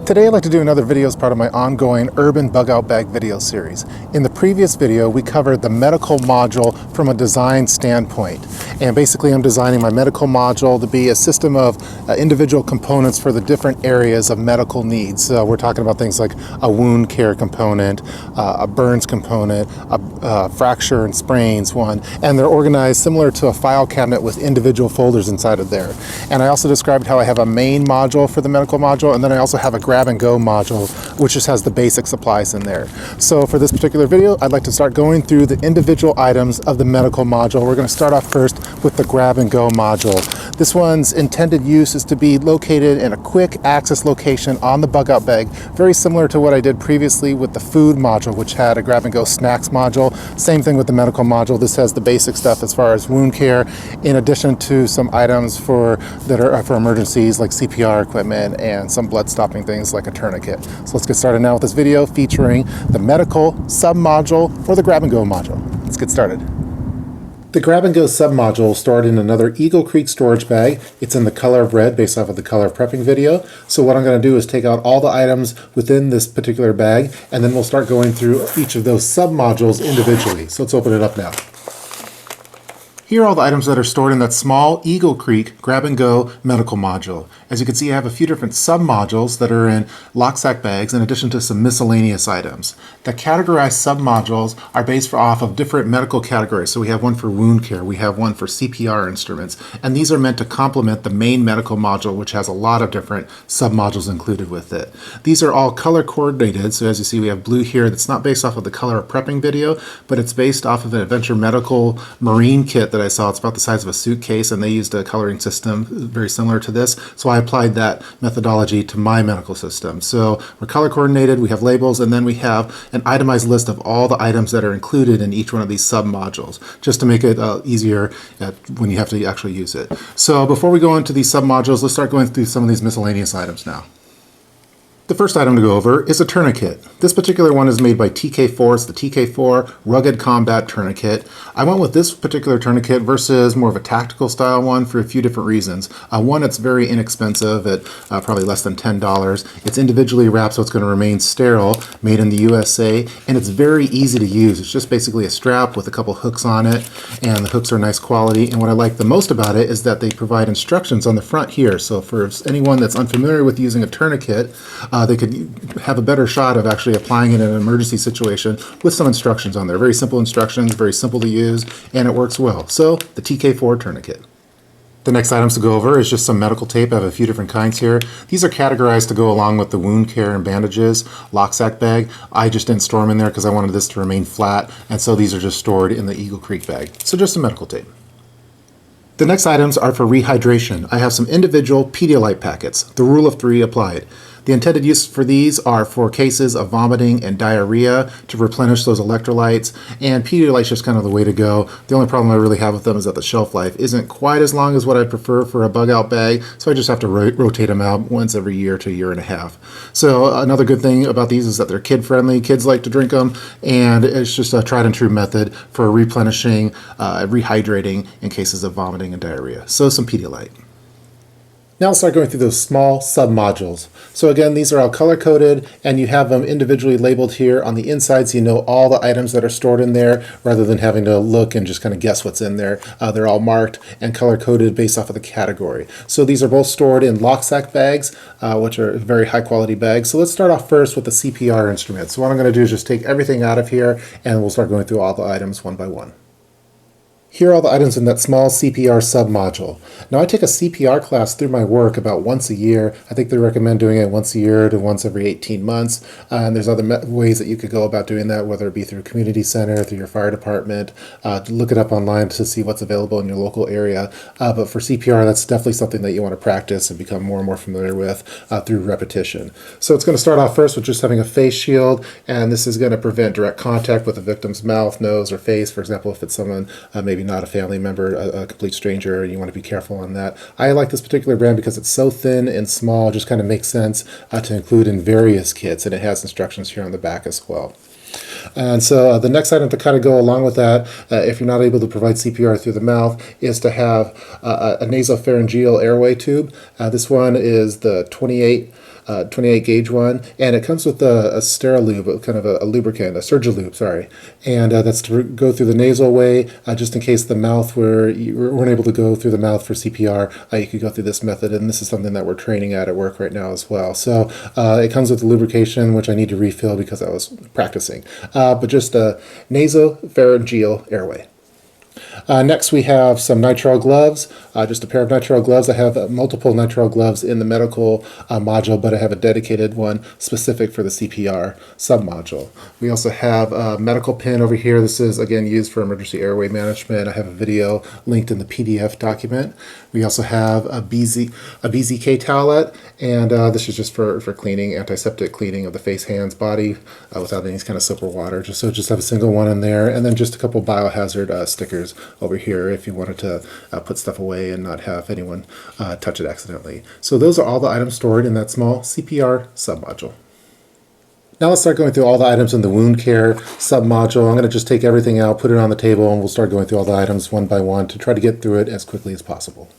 Today I'd like to do another video as part of my ongoing Urban Bug Out Bag video series. In the previous video we covered the medical module from a design standpoint, and basically I'm designing my medical module to be a system of individual components for the different areas of medical needs. We're talking about things like a wound care component, a burns component, a fracture and sprains one, and they're organized similar to a file cabinet with individual folders inside of there. And I also described how I have a main module for the medical module, and then I also have a grab and go module which just has the basic supplies in there. So for this particular video I'd like to start going through the individual items of the medical module. We're going to start off first with the grab and go module. This one's intended use is to be located in a quick access location on the bug out bag, very similar to what I did previously with the food module, which had a grab and go snacks module. Same thing with the medical module. This has the basic stuff as far as wound care, in addition to some items that are for emergencies like CPR equipment and some blood stopping things like a tourniquet. So let's get started now with this video featuring the medical sub-module or the grab and go module. Let's get started. The grab and go sub-module is stored in another Eagle Creek storage bag. It's in the color of red based off of the color of prepping video. So what I'm going to do is take out all the items within this particular bag, and then we'll start going through each of those sub-modules individually. So let's open it up now. Here are all the items that are stored in that small Eagle Creek grab and go medical module. As you can see, I have a few different sub-modules that are in lock sack bags in addition to some miscellaneous items. The categorized sub-modules are based off of different medical categories. So we have one for wound care, we have one for CPR instruments, and these are meant to complement the main medical module, which has a lot of different sub-modules included with it. These are all color coordinated, so as you see we have blue here that's not based off of the color of prepping video, but it's based off of an Adventure Medical Marine kit that I saw. It's about the size of a suitcase, and they used a coloring system very similar to this, so I applied that methodology to my medical system. So we're color coordinated, we have labels, and then we have an itemized list of all the items that are included in each one of these sub-modules, just to make it easier when you have to actually use it. So before we go into these sub-modules, let's start going through some of these miscellaneous items now. The first item to go over is a tourniquet. This particular one is made by TK4. It's the TK4 Rugged Combat Tourniquet. I went with this particular tourniquet versus more of a tactical style one for a few different reasons. One, it's very inexpensive at probably less than $10. It's individually wrapped so it's going to remain sterile, made in the USA, and it's very easy to use. It's just basically a strap with a couple hooks on it, and the hooks are nice quality. And what I like the most about it is that they provide instructions on the front here. So for anyone that's unfamiliar with using a tourniquet, they could have a better shot of actually applying it in an emergency situation with some instructions on there. Very simple instructions, very simple to use, and it works well. So the TK4 tourniquet. The next items to go over is just some medical tape. I have a few different kinds here. These are categorized to go along with the wound care and bandages lock sack bag. I just didn't store them in there because I wanted this to remain flat, and so these are just stored in the Eagle Creek bag. So just some medical tape. The next items are for rehydration. I have some individual Pedialyte packets. The rule of 3 applied. The intended use for these are for cases of vomiting and diarrhea to replenish those electrolytes, and Pedialyte's just kind of the way to go. The only problem I really have with them is that the shelf life isn't quite as long as what I prefer for a bug out bag, so I just have to rotate them out once every year to a year and a half. So another good thing about these is that they're kid friendly. Kids like to drink them, and it's just a tried and true method for replenishing, rehydrating in cases of vomiting and diarrhea. So some Pedialyte. Now I'll start going through those small sub-modules. So again, these are all color-coded, and you have them individually labeled here on the inside so you know all the items that are stored in there rather than having to look and just kind of guess what's in there. They're all marked and color-coded based off of the category. So these are both stored in lock sack bags, which are very high-quality bags. So let's start off first with the CPR instrument. So what I'm going to do is just take everything out of here, and we'll start going through all the items one by one. Here are all the items in that small CPR sub-module. Now I take a CPR class through my work about once a year. I think they recommend doing it once a year to once every 18 months. And there's other ways that you could go about doing that, whether it be through a community center, through your fire department. Look it up online to see what's available in your local area. But for CPR, that's definitely something that you want to practice and become more and more familiar with through repetition. So it's going to start off first with just having a face shield, and this is going to prevent direct contact with the victim's mouth, nose, or face. For example, if it's someone maybe not a family member, a complete stranger, and you want to be careful on that. I like this particular brand because it's so thin and small, just kind of makes sense to include in various kits, and it has instructions here on the back as well. And so the next item to kind of go along with that, if you're not able to provide CPR through the mouth, is to have a nasopharyngeal airway tube. This one is the 28 28 gauge one, and it comes with a Sterilube, kind of a lubricant, a Surgilube, sorry, and that's to go through the nasal way, just in case the mouth where you weren't able to go through the mouth for CPR, you could go through this method, and this is something that we're training at work right now as well. So it comes with the lubrication, which I need to refill because I was practicing, but just a nasopharyngeal airway. Next we have some nitrile gloves, just a pair of nitrile gloves. I have multiple nitrile gloves in the medical module, but I have a dedicated one specific for the CPR submodule. We also have a medical pin over here. This is again used for emergency airway management. I have a video linked in the PDF document. We also have a BZK towelette, and this is just for cleaning, antiseptic cleaning of the face, hands, body without any kind of soap or water. Just have a single one in there, and then just a couple biohazard stickers over here if you wanted to put stuff away and not have anyone touch it accidentally. So those are all the items stored in that small CPR submodule. Now let's start going through all the items in the wound care submodule. I'm going to just take everything out, put it on the table, and we'll start going through all the items one by one to try to get through it as quickly as possible.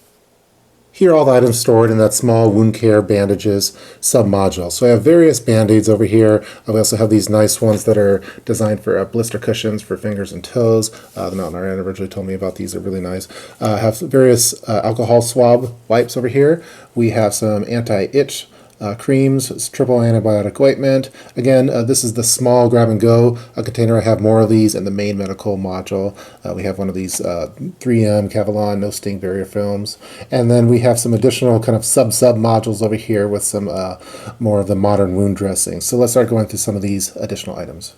Here are all the items stored in that small wound care bandages submodule. So I have various band-aids over here. I also have these nice ones that are designed for blister cushions for fingers and toes. The Mountain RN originally told me about these. They're really nice. I have various alcohol swab wipes over here. We have some anti-itch creams, triple antibiotic ointment. Again, this is the small grab-and-go container. I have more of these in the main medical module. We have one of these 3M Cavalon no sting barrier films. And then we have some additional kind of sub modules over here with some more of the modern wound dressing. So let's start going through some of these additional items.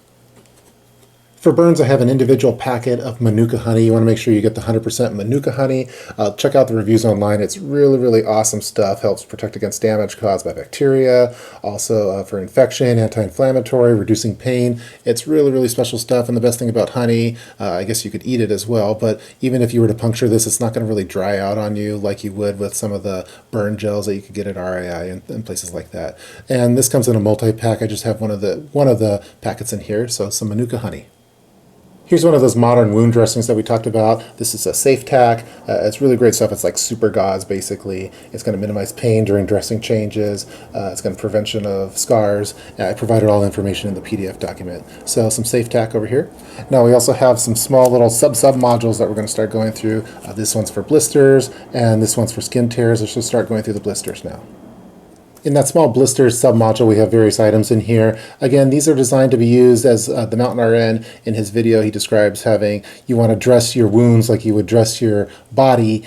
For burns, I have an individual packet of Manuka honey. You want to make sure you get the 100% Manuka honey. Check out the reviews online. It's really, really awesome stuff. Helps protect against damage caused by bacteria. Also for infection, anti-inflammatory, reducing pain. It's really, really special stuff. And the best thing about honey, I guess you could eat it as well, but even if you were to puncture this, it's not going to really dry out on you like you would with some of the burn gels that you could get at RAI and places like that. And this comes in a multi-pack. I just have one of the packets in here, so some Manuka honey. Here's one of those modern wound dressings that we talked about. This is a Safe Tack. It's really great stuff. It's like super gauze, basically. It's going to minimize pain during dressing changes. It's going to prevention of scars. I provided all the information in the PDF document. So some Safe Tack over here. Now we also have some small little sub modules that we're going to start going through. This one's for blisters, and this one's for skin tears. Let's just start going through the blisters now. In that small blisters submodule, we have various items in here. Again, these are designed to be used as the Mountain RN in his video, he describes having, you want to dress your wounds like you would dress your body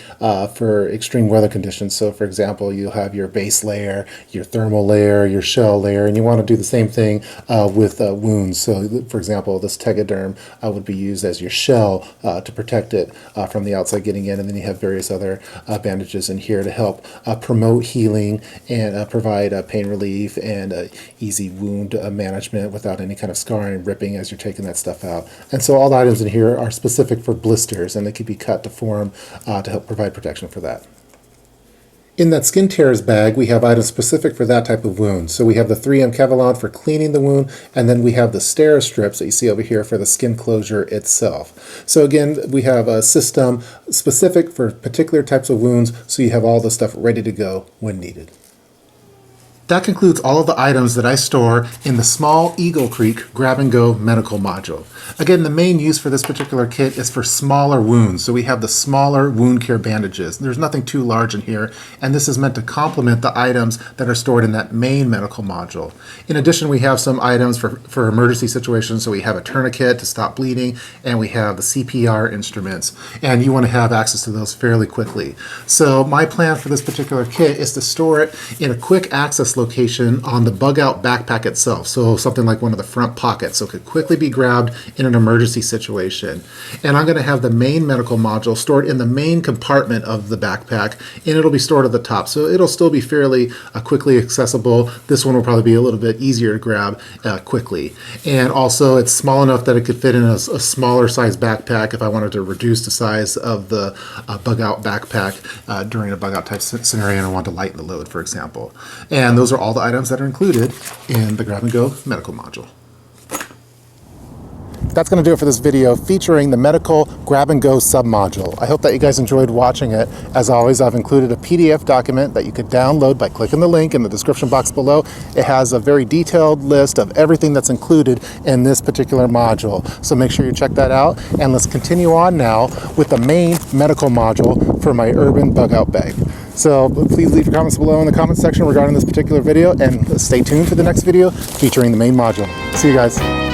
for extreme weather conditions. So for example, you'll have your base layer, your thermal layer, your shell layer, and you want to do the same thing with wounds. So for example, this Tegaderm would be used as your shell to protect it from the outside getting in, and then you have various other bandages in here to help promote healing and provide pain relief and easy wound management without any kind of scarring and ripping as you're taking that stuff out. And so all the items in here are specific for blisters, and they can be cut to form to help provide protection for that. In that skin tears bag, we have items specific for that type of wound. So we have the 3M Cavalon for cleaning the wound, and then we have the Stera strips that you see over here for the skin closure itself. So again, we have a system specific for particular types of wounds, so you have all the stuff ready to go when needed. That concludes all of the items that I store in the small Eagle Creek grab-and-go medical module. Again, the main use for this particular kit is for smaller wounds, so we have the smaller wound care bandages. There's nothing too large in here, and this is meant to complement the items that are stored in that main medical module. In addition, we have some items for emergency situations, so we have a tourniquet to stop bleeding, and we have the CPR instruments, and you want to have access to those fairly quickly. So my plan for this particular kit is to store it in a quick access location on the bug-out backpack itself, so something like one of the front pockets, so it could quickly be grabbed in an emergency situation. And I'm going to have the main medical module stored in the main compartment of the backpack, and it'll be stored at the top, so it'll still be fairly quickly accessible. This one will probably be a little bit easier to grab quickly. And also it's small enough that it could fit in a smaller size backpack if I wanted to reduce the size of the bug-out backpack during a bug-out type scenario and I want to lighten the load, for example. And those are all the items that are included in the grab-and-go medical module. that's going to do it for this video featuring the medical grab-and-go submodule. I hope that you guys enjoyed watching it. As always, I've included a PDF document that you could download by clicking the link in the description box below. It has a very detailed list of everything that's included in this particular module. So make sure you check that out, and let's continue on now with the main medical module for my urban bug out bag. So please leave your comments below in the comments section regarding this particular video, and stay tuned for the next video featuring the main module. See you guys.